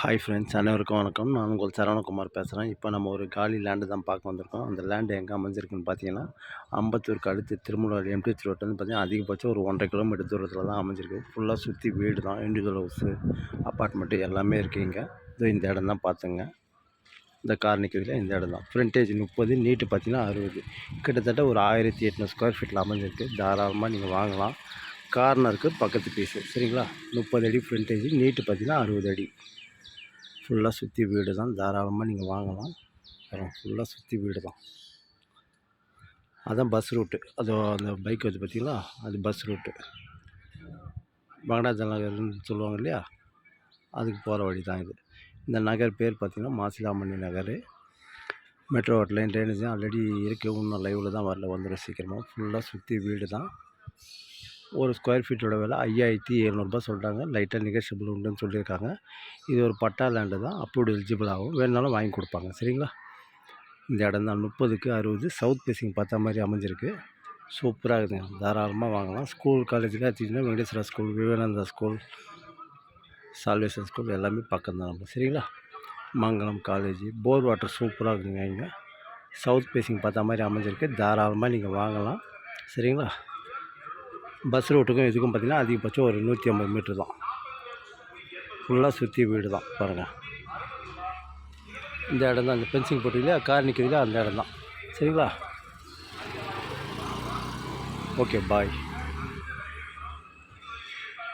Hi friends, அனைவருக்கும் வணக்கம். நான் உங்கள் சரவணகுமார் பேசுகிறேன். இப்போ நம்ம ஒரு காலி லேண்டு தான் பார்க்க வந்திருக்கோம். அந்த லேண்டு எங்கே அமைஞ்சிருக்குன்னு பார்த்தீங்கன்னா, அம்பத்தூருக்கு அடுத்து திருமூலர் எம்டிஹெச் ரோட்லேருந்து பார்த்தீங்கன்னா அதிகபட்சம் ஒரு 1.5 கிலோமீட்டர் தூரத்தில் தான் அமைஞ்சிருக்கு. ஃபுல்லாக சுற்றி வீடு தான், இண்டிவிஜுவல் ஹவுஸு, அப்பார்ட்மெண்ட்டு எல்லாமே இருக்குங்க. இந்த இடம் தான் பார்த்துங்க. இந்த கார் நிற்கிறதுல இந்த இடம் தான். ஃப்ரண்டேஜ் 30, நீட்டு பார்த்தீங்கன்னா 60. கிட்டத்தட்ட ஒரு 1800 ஸ்கொயர் ஃபீட்டில் அமைஞ்சிருக்கு. தாராளமாக நீங்கள் வாங்கலாம். கார்னருக்கு பக்கத்து பீஸு, சரிங்களா? 30 அடி ஃப்ரண்டேஜ், நீட்டு பார்த்தீங்கன்னா 60 அடி. ஃபுல்லாக சுற்றி வீடு தான். தாராளமாக நீங்கள் வாங்கலாம். ஃபுல்லாக சுற்றி வீடு தான். அதுதான் பஸ் ரூட்டு. அது அந்த பைக் வந்து பார்த்திங்களா, அது பஸ் ரூட்டு. வெங்கடாஜல நகர்னு சொல்லுவாங்க இல்லையா, அதுக்கு போகிற வழி தான் இது. இந்த நகர் பேர் பார்த்திங்கன்னா மாசிலாமணி நகர். மெட்ரோ லைன் ட்ரைனேஜ் ஆல்ரெடி இருக்குது, இன்னும் லைவில் தான் வரல, வந்துடும் சீக்கிரமாக. ஃபுல்லாக சுற்றி வீடு தான். ஒரு ஸ்கொயர் ஃபீட்டோட விலை 5700 சொல்கிறாங்க. லைட்டாக நெகோஷியபிள் உண்டுன்னு சொல்லியிருக்காங்க. இது ஒரு பட்டா லேண்டு தான், அப்ரூவ்டு எலிஜிபிள் ஆகும். வேணுனாலும் வாங்கி கொடுப்பாங்க, சரிங்களா? இந்த இடம் தான் 30க்கு 60 சவுத் ஃபேஸிங் பார்த்த மாதிரி அமைஞ்சிருக்கு. சூப்பராக இருக்குதுங்க. தாராளமாக வாங்கலாம். ஸ்கூல் காலேஜுக்கு எடுத்துக்கிட்டிங்கன்னா Venkateswara school, Vivekananda school, salvation school எல்லாமே பக்கம் தான் நம்ம, சரிங்களா? மங்கலம் காலேஜ், போர் வாட்டர் சூப்பராக இருக்குங்க. இங்கே சவுத் ஃபேஸிங் பார்த்த மாதிரி அமைஞ்சிருக்கு. தாராளமாக நீங்கள் வாங்கலாம், சரிங்களா? பஸ் ரூட்டுக்கும் இதுக்கும் பார்த்திங்கன்னா அதிகபட்சம் ஒரு 150 மீட்ரு தான். ஃபுல்லாக சுற்றி வீடு தான் பாருங்கள். இந்த இடம் தான், இந்த ஃபென்சிங் போட்டிங்களா, கார் நிற்கிறதுல அந்த இடம் தான், சரிங்களா? ஓகே, பாய்.